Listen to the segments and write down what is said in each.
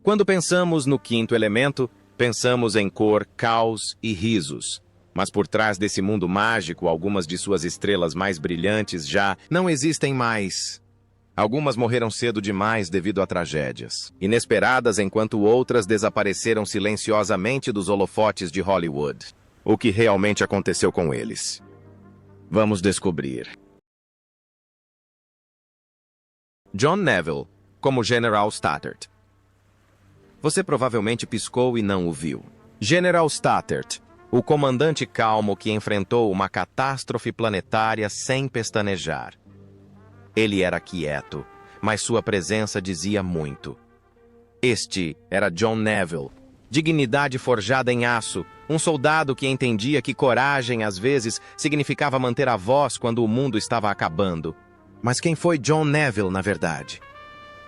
Quando pensamos no quinto elemento, pensamos em cor, caos e risos. Mas por trás desse mundo mágico, algumas de suas estrelas mais brilhantes já não existem mais. Algumas morreram cedo demais devido a tragédias inesperadas, enquanto outras desapareceram silenciosamente dos holofotes de Hollywood. O que realmente aconteceu com eles? Vamos descobrir. John Neville, como General Stothert. Você provavelmente piscou e não o viu. General Stothert, o comandante calmo que enfrentou uma catástrofe planetária sem pestanejar. Ele era quieto, mas sua presença dizia muito. Este era John Neville, dignidade forjada em aço, um soldado que entendia que coragem às vezes significava manter a voz quando o mundo estava acabando. Mas quem foi John Neville, na verdade?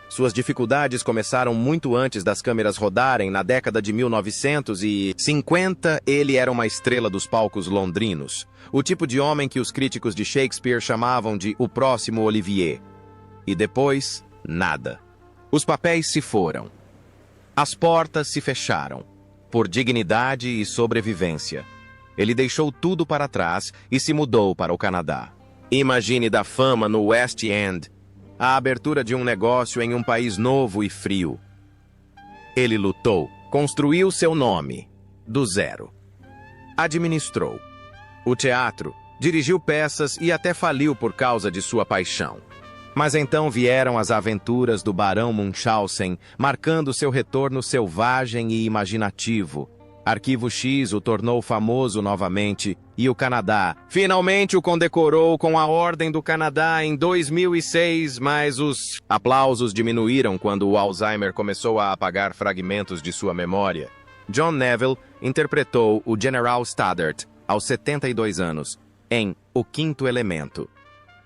Suas dificuldades começaram muito antes das câmeras rodarem. Na década de 1950, ele era uma estrela dos palcos londrinos. O tipo de homem que os críticos de Shakespeare chamavam de o próximo Olivier. E depois, nada. Os papéis se foram. As portas se fecharam. Por dignidade e sobrevivência. Ele deixou tudo para trás e se mudou para o Canadá. Imagine da fama no West End. A abertura de um negócio em um país novo e frio. Ele lutou, construiu seu nome, do zero. Administrou o teatro, dirigiu peças e até faliu por causa de sua paixão. Mas então vieram as aventuras do Barão Munchausen, marcando seu retorno selvagem e imaginativo. Arquivo X o tornou famoso novamente e o Canadá finalmente o condecorou com a Ordem do Canadá em 2006, mas os aplausos diminuíram quando o Alzheimer começou a apagar fragmentos de sua memória. John Neville interpretou o General Stothert aos 72 anos, em O Quinto Elemento,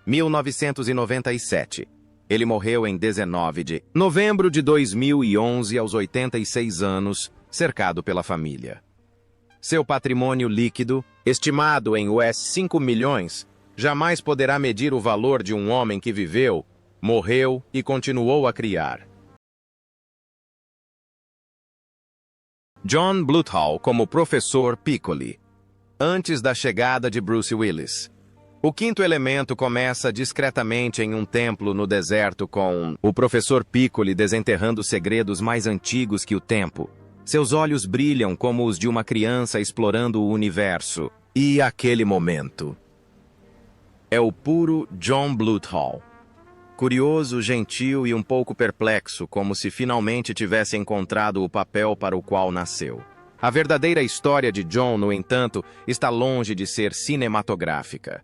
1997. Ele morreu em 19 de novembro de 2011 aos 86 anos, cercado pela família. Seu patrimônio líquido, estimado em US 5 milhões, jamais poderá medir o valor de um homem que viveu, morreu e continuou a criar. John Bluthal como Professor Piccoli, antes da chegada de Bruce Willis. O quinto elemento começa discretamente em um templo no deserto com o Professor Piccoli desenterrando segredos mais antigos que o tempo. Seus olhos brilham como os de uma criança explorando o universo. E aquele momento é o puro John Bluthal. Curioso, gentil e um pouco perplexo, como se finalmente tivesse encontrado o papel para o qual nasceu. A verdadeira história de John, no entanto, está longe de ser cinematográfica.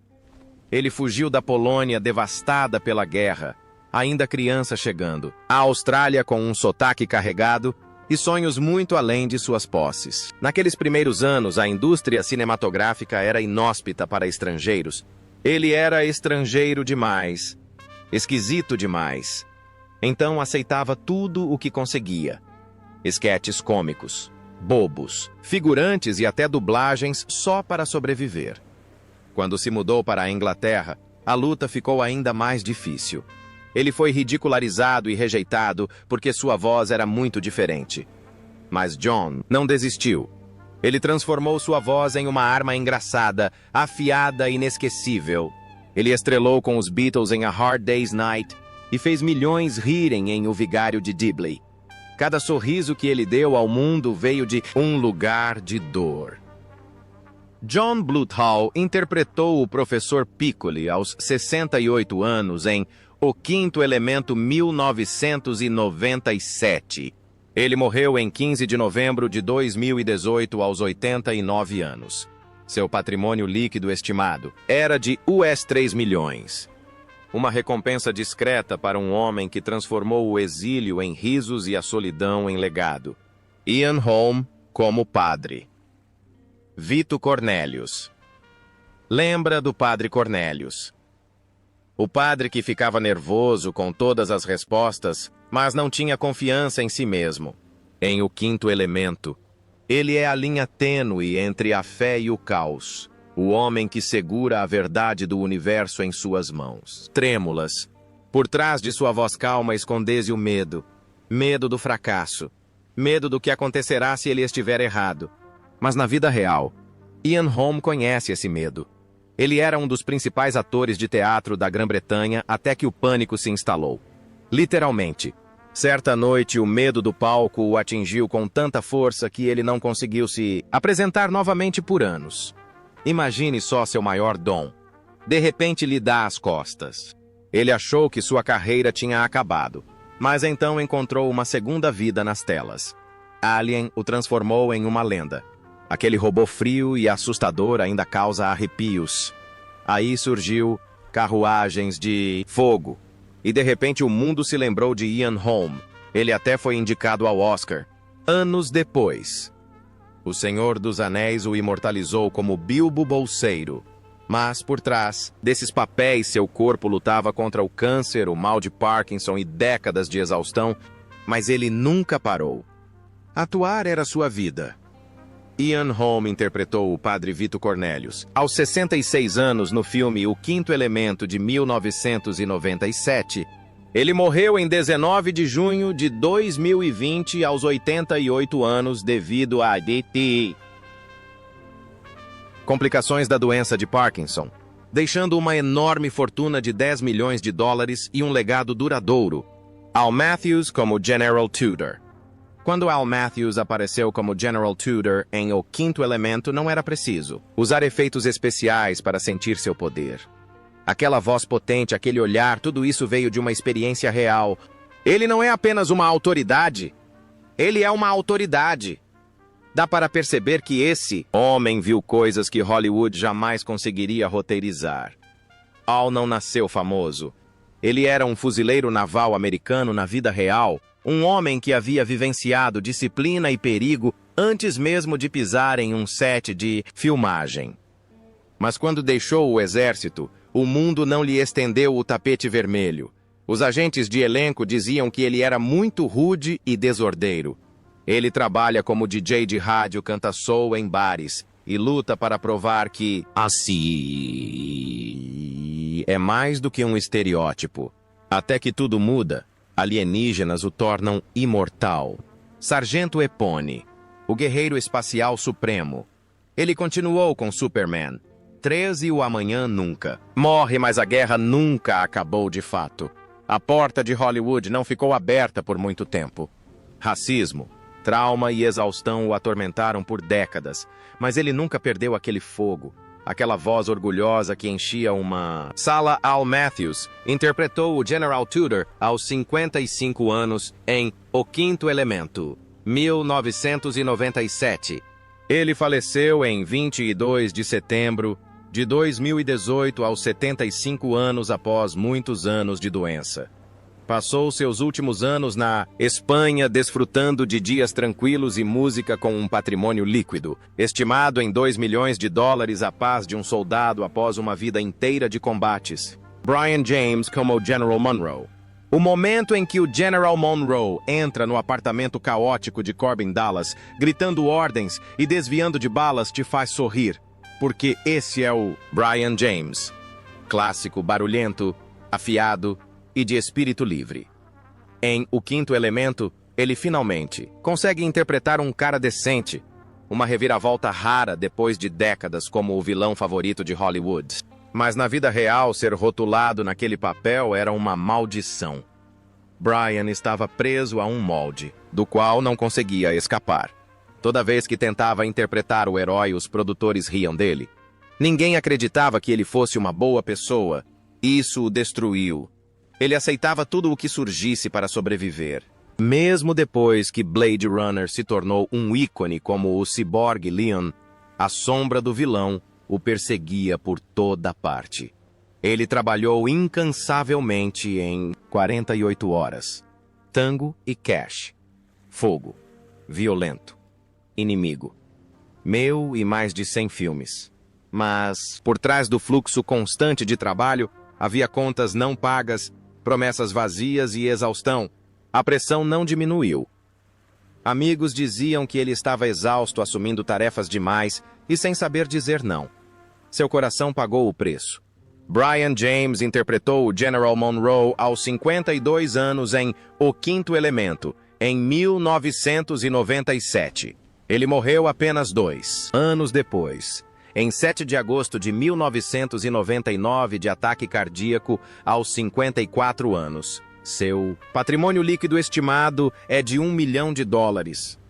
Ele fugiu da Polônia devastada pela guerra, ainda criança chegando, à Austrália com um sotaque carregado, e sonhos muito além de suas posses. Naqueles primeiros anos, a indústria cinematográfica era inóspita para estrangeiros. Ele era estrangeiro demais, esquisito demais. Então aceitava tudo o que conseguia. Esquetes cômicos, bobos, figurantes e até dublagens só para sobreviver. Quando se mudou para a Inglaterra, a luta ficou ainda mais difícil. Ele foi ridicularizado e rejeitado porque sua voz era muito diferente. Mas John não desistiu. Ele transformou sua voz em uma arma engraçada, afiada e inesquecível. Ele estrelou com os Beatles em A Hard Day's Night e fez milhões rirem em O Vigário de Dibley. Cada sorriso que ele deu ao mundo veio de um lugar de dor. John Bluthal interpretou o Professor Piccoli aos 68 anos em O Quinto Elemento 1997. Ele morreu em 15 de novembro de 2018 aos 89 anos. Seu patrimônio líquido estimado era de US 3 milhões. Uma recompensa discreta para um homem que transformou o exílio em risos e a solidão em legado. Ian Holm como padre. Vito Cornelius. Lembra do padre Cornelius? O padre que ficava nervoso com todas as respostas, mas não tinha confiança em si mesmo. Em O Quinto Elemento, ele é a linha tênue entre a fé e o caos. O homem que segura a verdade do universo em suas mãos. Trêmulas. Por trás de sua voz calma esconde-se o medo. Medo do fracasso. Medo do que acontecerá se ele estiver errado. Mas na vida real, Ian Holm conhece esse medo. Ele era um dos principais atores de teatro da Grã-Bretanha até que o pânico se instalou. Literalmente. Certa noite, o medo do palco o atingiu com tanta força que ele não conseguiu se apresentar novamente por anos. Imagine só seu maior dom. De repente lhe dá as costas. Ele achou que sua carreira tinha acabado, mas então encontrou uma segunda vida nas telas. Alien o transformou em uma lenda. Aquele robô frio e assustador ainda causa arrepios. Aí surgiu Carruagens de Fogo. E de repente o mundo se lembrou de Ian Holm. Ele até foi indicado ao Oscar. Anos depois, O Senhor dos Anéis o imortalizou como Bilbo Bolseiro. Mas, por trás desses papéis, seu corpo lutava contra o câncer, o mal de Parkinson e décadas de exaustão, mas ele nunca parou. Atuar era sua vida. Ian Holm interpretou o Padre Vito Cornelius. Aos 66 anos, no filme O Quinto Elemento, de 1997, ele morreu em 19 de junho de 2020, aos 88 anos, devido a DT. Complicações da doença de Parkinson, deixando uma enorme fortuna de 10 milhões de dólares e um legado duradouro. Al Matthews como General Tudor. Quando Al Matthews apareceu como General Tudor em O Quinto Elemento, não era preciso usar efeitos especiais para sentir seu poder. Aquela voz potente, aquele olhar, tudo isso veio de uma experiência real. Ele não é apenas uma autoridade, ele é uma autoridade. Dá para perceber que esse homem viu coisas que Hollywood jamais conseguiria roteirizar. Al não nasceu famoso. Ele era um fuzileiro naval americano na vida real, um homem que havia vivenciado disciplina e perigo antes mesmo de pisar em um set de filmagem. Mas quando deixou o exército, o mundo não lhe estendeu o tapete vermelho. Os agentes de elenco diziam que ele era muito rude e desordeiro. Ele trabalha como DJ de rádio, canta soul em bares e luta para provar que assim é mais do que um estereótipo. Até que tudo muda, alienígenas o tornam imortal. Sargento Epone, o guerreiro espacial supremo. Ele continuou com Superman. 13 e o Amanhã Nunca. Morre, mas a guerra nunca acabou de fato. A porta de Hollywood não ficou aberta por muito tempo. Racismo, trauma e exaustão o atormentaram por décadas, mas ele nunca perdeu aquele fogo, aquela voz orgulhosa que enchia uma sala. Al Matthews interpretou o General Tudor aos 55 anos em O Quinto Elemento, 1997. Ele faleceu em 22 de setembro de 2018 aos 75 anos após muitos anos de doença. Passou seus últimos anos na Espanha desfrutando de dias tranquilos e música com um patrimônio líquido, estimado em 2 milhões de dólares, a paz de um soldado após uma vida inteira de combates. Brian James como General Monroe. O momento em que o General Monroe entra no apartamento caótico de Corbin Dallas, gritando ordens e desviando de balas, te faz sorrir, porque esse é o Brian James. Clássico, barulhento, afiado e de espírito livre. Em O Quinto Elemento, ele finalmente consegue interpretar um cara decente, uma reviravolta rara depois de décadas como o vilão favorito de Hollywood. Mas na vida real, ser rotulado naquele papel era uma maldição. Brian estava preso a um molde, do qual não conseguia escapar. Toda vez que tentava interpretar o herói, os produtores riam dele. Ninguém acreditava que ele fosse uma boa pessoa. Isso o destruiu. Ele aceitava tudo o que surgisse para sobreviver. Mesmo depois que Blade Runner se tornou um ícone como o ciborgue Leon, a sombra do vilão o perseguia por toda parte. Ele trabalhou incansavelmente em 48 horas. Tango e Cash. Fogo. Violento. Inimigo. Meu e mais de 100 filmes. Mas, por trás do fluxo constante de trabalho, havia contas não pagas, promessas vazias e exaustão. A pressão não diminuiu. Amigos diziam que ele estava exausto, assumindo tarefas demais e sem saber dizer não. Seu coração pagou o preço. Brian James interpretou o General Monroe aos 52 anos em O Quinto Elemento, em 1997. Ele morreu apenas 2 anos depois, em 7 de agosto de 1999, de ataque cardíaco aos 54 anos. Seu patrimônio líquido estimado é de US$ 1 milhão,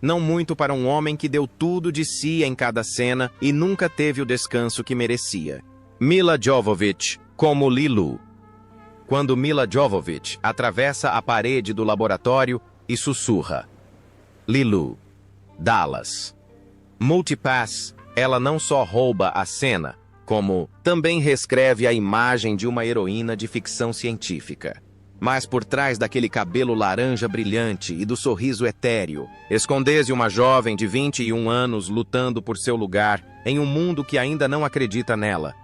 não muito para um homem que deu tudo de si em cada cena e nunca teve o descanso que merecia. Milla Jovovich, como Lilu. Quando Milla Jovovich atravessa a parede do laboratório e sussurra: Lilu, Dallas. Multipass, ela não só rouba a cena, como também reescreve a imagem de uma heroína de ficção científica. Mas por trás daquele cabelo laranja brilhante e do sorriso etéreo, esconde-se uma jovem de 21 anos lutando por seu lugar em um mundo que ainda não acredita nela.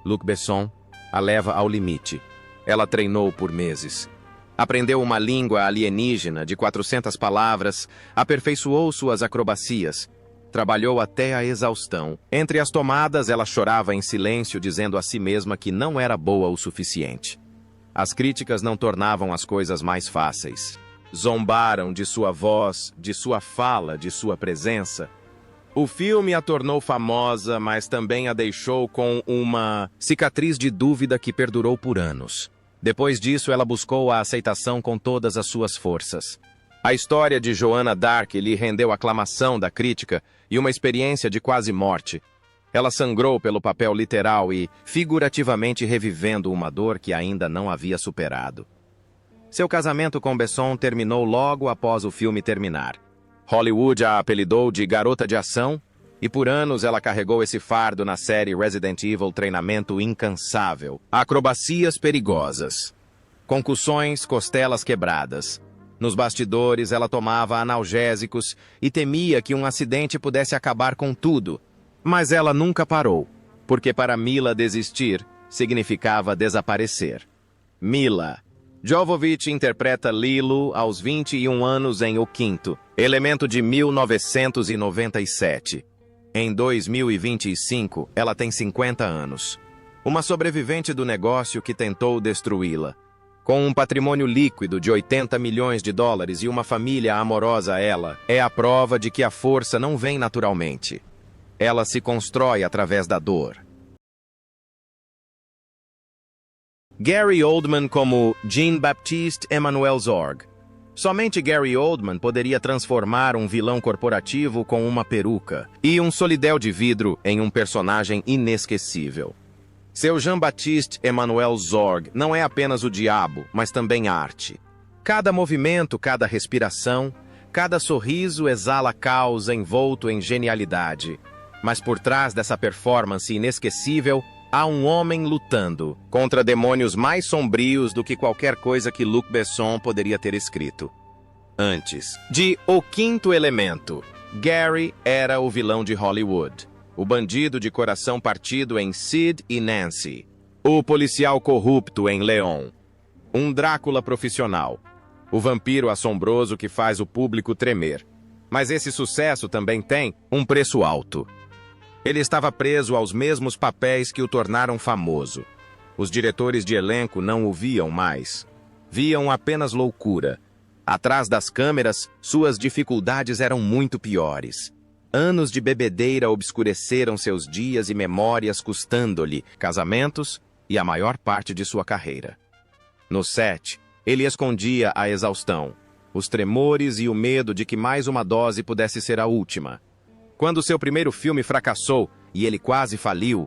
Luc Besson a leva ao limite. Ela treinou por meses. Aprendeu uma língua alienígena de 400 palavras, aperfeiçoou suas acrobacias, trabalhou até a exaustão. Entre as tomadas, ela chorava em silêncio, dizendo a si mesma que não era boa o suficiente. As críticas não tornavam as coisas mais fáceis. Zombaram de sua voz, de sua fala, de sua presença. O filme a tornou famosa, mas também a deixou com uma cicatriz de dúvida que perdurou por anos. Depois disso, ela buscou a aceitação com todas as suas forças. A história de Joanna Dark lhe rendeu aclamação da crítica e uma experiência de quase morte. Ela sangrou pelo papel literal e, figurativamente, revivendo uma dor que ainda não havia superado. Seu casamento com Besson terminou logo após o filme terminar. Hollywood a apelidou de Garota de Ação, e por anos ela carregou esse fardo na série Resident Evil Treinamento Incansável. Acrobacias perigosas. Concussões, costelas quebradas. Nos bastidores, ela tomava analgésicos e temia que um acidente pudesse acabar com tudo. Mas ela nunca parou, porque para Milla desistir significava desaparecer. Milla Jovovich interpreta Lilu aos 21 anos em O Quinto Elemento de 1997. Em 2025, ela tem 50 anos. Uma sobrevivente do negócio que tentou destruí-la. Com um patrimônio líquido de US$ 80 milhões e uma família amorosa, ela é a prova de que a força não vem naturalmente. Ela se constrói através da dor. Gary Oldman como Jean-Baptiste Emmanuel Zorg. Somente Gary Oldman poderia transformar um vilão corporativo com uma peruca e um solidel de vidro em um personagem inesquecível. Seu Jean-Baptiste Emmanuel Zorg não é apenas o diabo, mas também arte. Cada movimento, cada respiração, cada sorriso exala caos envolto em genialidade. Mas por trás dessa performance inesquecível, há um homem lutando contra demônios mais sombrios do que qualquer coisa que Luc Besson poderia ter escrito. Antes de O Quinto Elemento, Gary era o vilão de Hollywood, o bandido de coração partido em Sid e Nancy, o policial corrupto em Leon, um Drácula profissional, o vampiro assombroso que faz o público tremer. Mas esse sucesso também tem um preço alto. Ele estava preso aos mesmos papéis que o tornaram famoso. Os diretores de elenco não o viam mais. Viam apenas loucura. Atrás das câmeras, suas dificuldades eram muito piores. Anos de bebedeira obscureceram seus dias e memórias, custando-lhe casamentos e a maior parte de sua carreira. No set, ele escondia a exaustão, os tremores e o medo de que mais uma dose pudesse ser a última. Quando seu primeiro filme fracassou e ele quase faliu,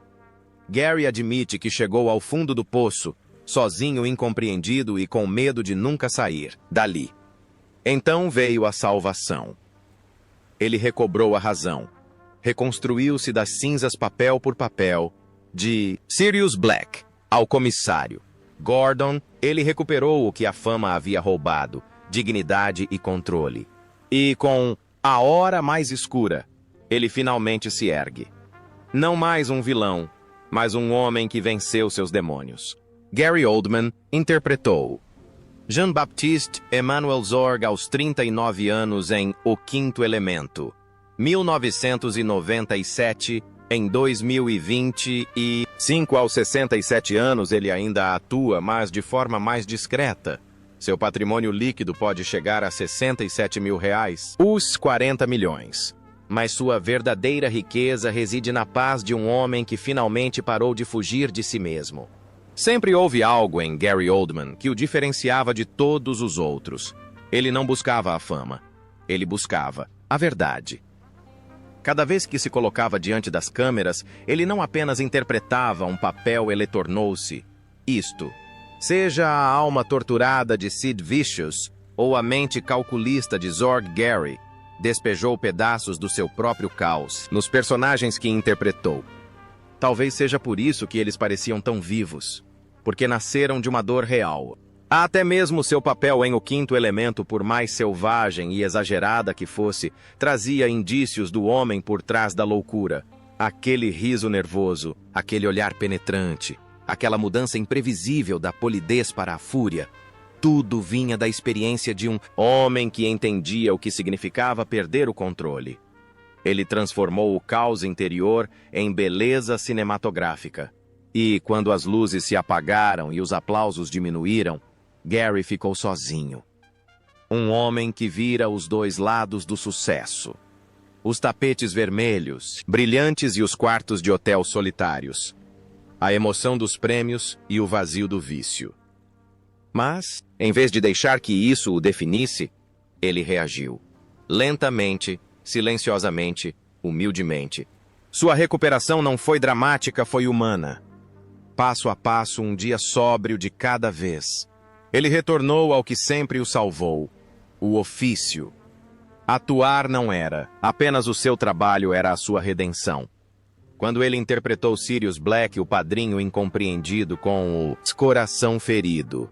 Gary admite que chegou ao fundo do poço, sozinho, incompreendido e com medo de nunca sair dali. Então veio a salvação. Ele recobrou a razão. Reconstruiu-se das cinzas papel por papel, de Sirius Black ao comissário Gordon. Ele recuperou o que a fama havia roubado, dignidade e controle. E com A Hora Mais Escura, ele finalmente se ergue. Não mais um vilão, mas um homem que venceu seus demônios. Gary Oldman interpretou Jean-Baptiste Emmanuel Zorg aos 39 anos em O Quinto Elemento, 1997, em 2025 aos 67 anos ele ainda atua, mas de forma mais discreta. Seu patrimônio líquido pode chegar a 67 mil reais, os 40 milhões. Mas sua verdadeira riqueza reside na paz de um homem que finalmente parou de fugir de si mesmo. Sempre houve algo em Gary Oldman que o diferenciava de todos os outros. Ele não buscava a fama. Ele buscava a verdade. Cada vez que se colocava diante das câmeras, ele não apenas interpretava um papel, ele tornou-se isto. Seja a alma torturada de Sid Vicious ou a mente calculista de Zorg Gary, despejou pedaços do seu próprio caos nos personagens que interpretou. Talvez seja por isso que eles pareciam tão vivos, porque nasceram de uma dor real. Até mesmo seu papel em O Quinto Elemento, por mais selvagem e exagerada que fosse, trazia indícios do homem por trás da loucura. Aquele riso nervoso, aquele olhar penetrante, aquela mudança imprevisível da polidez para a fúria. Tudo vinha da experiência de um homem que entendia o que significava perder o controle. Ele transformou o caos interior em beleza cinematográfica. E, quando as luzes se apagaram e os aplausos diminuíram, Gary ficou sozinho. Um homem que vira os dois lados do sucesso. Os tapetes vermelhos, brilhantes e os quartos de hotel solitários. A emoção dos prêmios e o vazio do vício. Mas, em vez de deixar que isso o definisse, ele reagiu. Lentamente, silenciosamente, humildemente. Sua recuperação não foi dramática, foi humana. Passo a passo, um dia sóbrio de cada vez. Ele retornou ao que sempre o salvou, o ofício. Atuar não era, apenas o seu trabalho era a sua redenção. Quando ele interpretou Sirius Black, o padrinho incompreendido, com o coração ferido.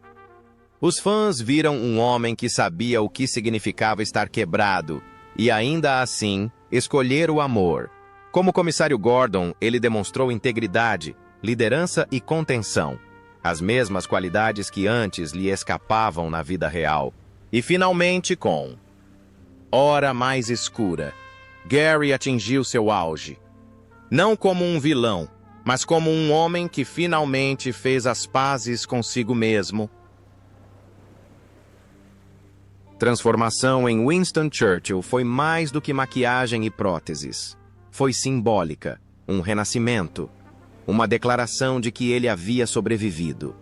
Os fãs viram um homem que sabia o que significava estar quebrado, e ainda assim, escolher o amor. Como comissário Gordon, ele demonstrou integridade, liderança e contenção. As mesmas qualidades que antes lhe escapavam na vida real. E finalmente, com Hora Mais Escura, Gary atingiu seu auge. Não como um vilão, mas como um homem que finalmente fez as pazes consigo mesmo. Transformação em Winston Churchill foi mais do que maquiagem e próteses. Foi simbólica, um renascimento. Uma declaração de que ele havia sobrevivido.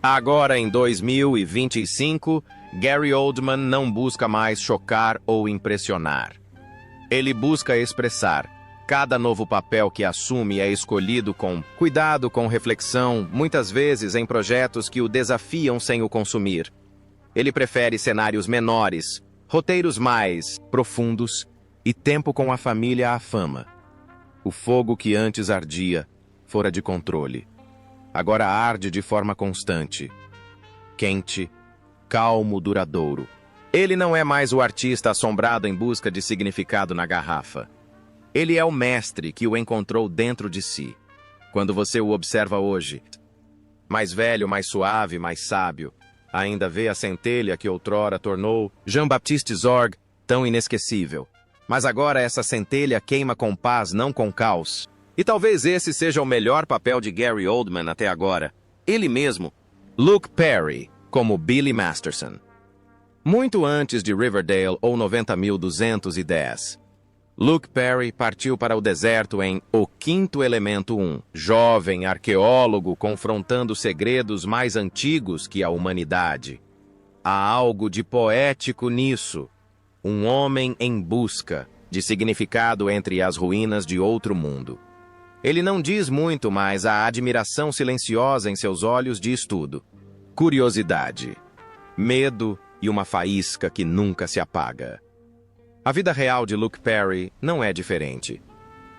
Agora, em 2025, Gary Oldman não busca mais chocar ou impressionar. Ele busca expressar. Cada novo papel que assume é escolhido com cuidado, com reflexão, muitas vezes em projetos que o desafiam sem o consumir. Ele prefere cenários menores, roteiros mais profundos e tempo com a família à fama. O fogo que antes ardia fora de controle. Agora arde de forma constante. Quente, calmo, duradouro. Ele não é mais o artista assombrado em busca de significado na garrafa. Ele é o mestre que o encontrou dentro de si. Quando você o observa hoje, mais velho, mais suave, mais sábio, ainda vê a centelha que outrora tornou Jean-Baptiste Zorg tão inesquecível. Mas agora essa centelha queima com paz, não com caos. E talvez esse seja o melhor papel de Gary Oldman até agora. Ele mesmo, Luke Perry, como Billy Masterson. Muito antes de Riverdale ou 90.210. Luke Perry partiu para o deserto em O Quinto Elemento 1, jovem arqueólogo confrontando segredos mais antigos que a humanidade. Há algo de poético nisso. Um homem em busca de significado entre as ruínas de outro mundo. Ele não diz muito, mas a admiração silenciosa em seus olhos diz tudo. Curiosidade, medo e uma faísca que nunca se apaga. A vida real de Luke Perry não é diferente.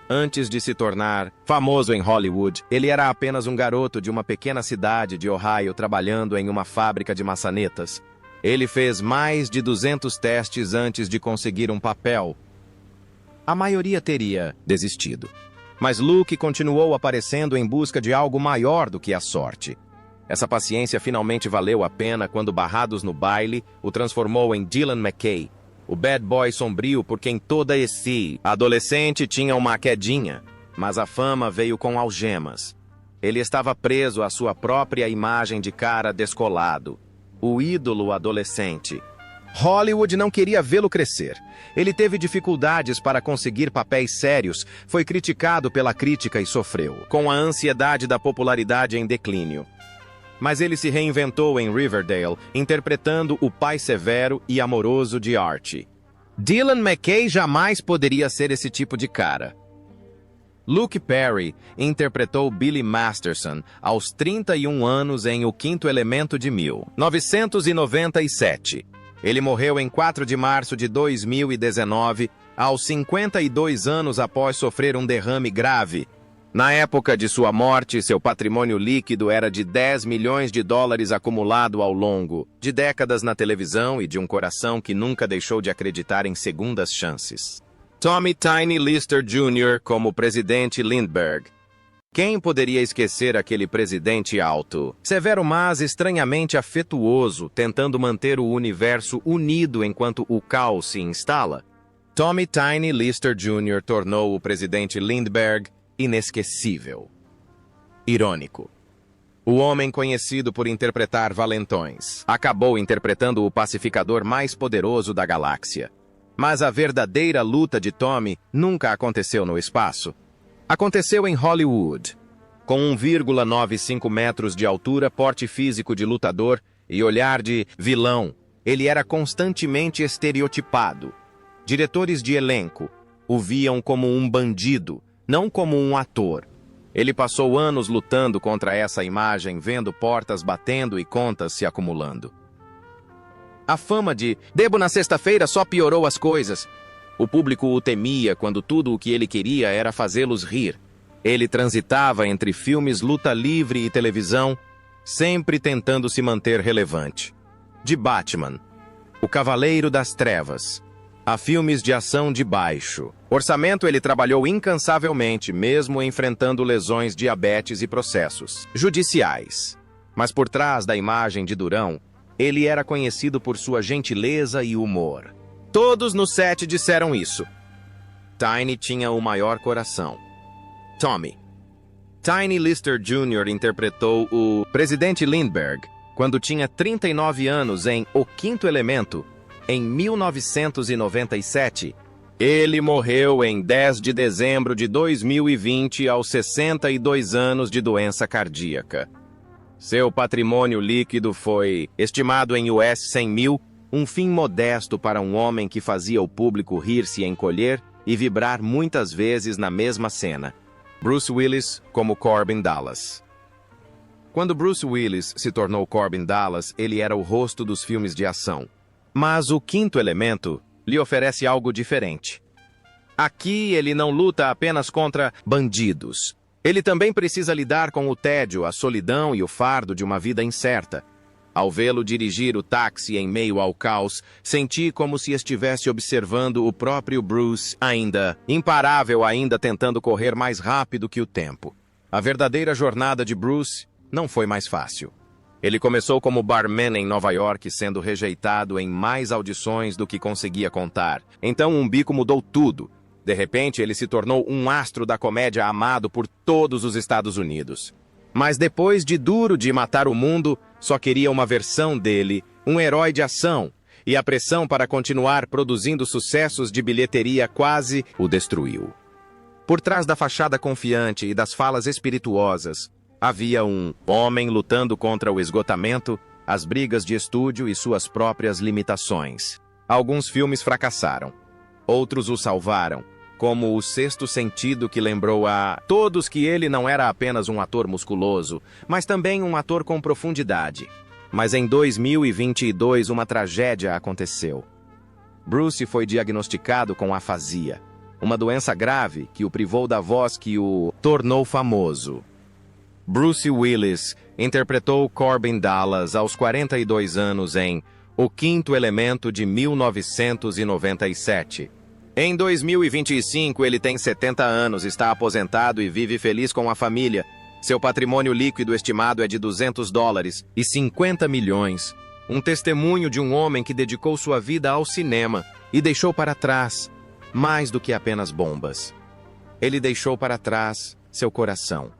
Antes de se tornar famoso em Hollywood, ele era apenas um garoto de uma pequena cidade de Ohio trabalhando em uma fábrica de maçanetas. Ele fez mais de 200 testes antes de conseguir um papel. A maioria teria desistido. Mas Luke continuou aparecendo em busca de algo maior do que a sorte. Essa paciência finalmente valeu a pena quando Barrados no Baile o transformou em Dylan McKay, o bad boy sombrio por quem toda esse adolescente tinha uma quedinha. Mas a fama veio com algemas. Ele estava preso à sua própria imagem de cara descolado. o ídolo adolescente. Hollywood não queria vê-lo crescer. Ele teve dificuldades para conseguir papéis sérios, foi criticado pela crítica e sofreu com a ansiedade da popularidade em declínio. Mas ele se reinventou em Riverdale, interpretando o pai severo e amoroso de Archie. Dylan McKay jamais poderia ser esse tipo de cara. Luke Perry interpretou Billy Masterson aos 31 anos em O Quinto Elemento de 1997. Ele morreu em 4 de março de 2019, aos 52 anos após sofrer um derrame grave. Na época de sua morte, seu patrimônio líquido era de 10 milhões de dólares acumulado ao longo de décadas na televisão e de um coração que nunca deixou de acreditar em segundas chances. Tommy Tiny Lister Jr. como presidente Lindbergh. Quem poderia esquecer aquele presidente alto, severo mas estranhamente afetuoso, tentando manter o universo unido enquanto o caos se instala? Tommy Tiny Lister Jr. tornou o presidente Lindbergh inesquecível. Irônico. O homem conhecido por interpretar valentões acabou interpretando o pacificador mais poderoso da galáxia. Mas a verdadeira luta de Tommy nunca aconteceu no espaço. Aconteceu em Hollywood. Com 1,95 metros de altura, porte físico de lutador e olhar de vilão, ele era constantemente estereotipado. Diretores de elenco o viam como um bandido, não como um ator. Ele passou anos lutando contra essa imagem, vendo portas batendo e contas se acumulando. A fama de "Debo na sexta-feira" só piorou as coisas. O público o temia quando tudo o que ele queria era fazê-los rir. Ele transitava entre filmes, luta livre e televisão, sempre tentando se manter relevante. De Batman, O Cavaleiro das Trevas, a filmes de ação de baixo orçamento, ele trabalhou incansavelmente, mesmo enfrentando lesões, diabetes e processos judiciais. Mas por trás da imagem de durão, ele era conhecido por sua gentileza e humor. Todos no set disseram isso. Tiny tinha o maior coração. Tommy. Tiny Lister Jr. interpretou o presidente Lindbergh quando tinha 39 anos em O Quinto Elemento, em 1997. Ele morreu em 10 de dezembro de 2020 aos 62 anos de doença cardíaca. Seu patrimônio líquido foi estimado em US 100 mil, um fim modesto para um homem que fazia o público rir-se e encolher e vibrar muitas vezes na mesma cena. Bruce Willis como Corbin Dallas. Quando Bruce Willis se tornou Corbin Dallas, ele era o rosto dos filmes de ação. Mas O Quinto Elemento lhe oferece algo diferente. Aqui ele não luta apenas contra bandidos. Ele também precisa lidar com o tédio, a solidão e o fardo de uma vida incerta. Ao vê-lo dirigir o táxi em meio ao caos, senti como se estivesse observando o próprio Bruce, ainda imparável, ainda tentando correr mais rápido que o tempo. A verdadeira jornada de Bruce não foi mais fácil. Ele começou como barman em Nova York, sendo rejeitado em mais audições do que conseguia contar. Então um bico mudou tudo. De repente, ele se tornou um astro da comédia amado por todos os Estados Unidos. Mas depois de Duro de Matar o Mundo, só queria uma versão dele, um herói de ação, e a pressão para continuar produzindo sucessos de bilheteria quase o destruiu. Por trás da fachada confiante e das falas espirituosas, havia um homem lutando contra o esgotamento, as brigas de estúdio e suas próprias limitações. Alguns filmes fracassaram. Outros o salvaram, como O Sexto Sentido, que lembrou a todos que ele não era apenas um ator musculoso, mas também um ator com profundidade. Mas em 2022 uma tragédia aconteceu. Bruce foi diagnosticado com afasia, uma doença grave que o privou da voz que o tornou famoso. Bruce Willis interpretou Corbin Dallas aos 42 anos em O Quinto Elemento de 1997. Em 2025, ele tem 70 anos, está aposentado e vive feliz com a família. Seu patrimônio líquido estimado é de $200 e 50 milhões. Um testemunho de um homem que dedicou sua vida ao cinema e deixou para trás mais do que apenas bombas. Ele deixou para trás seu coração.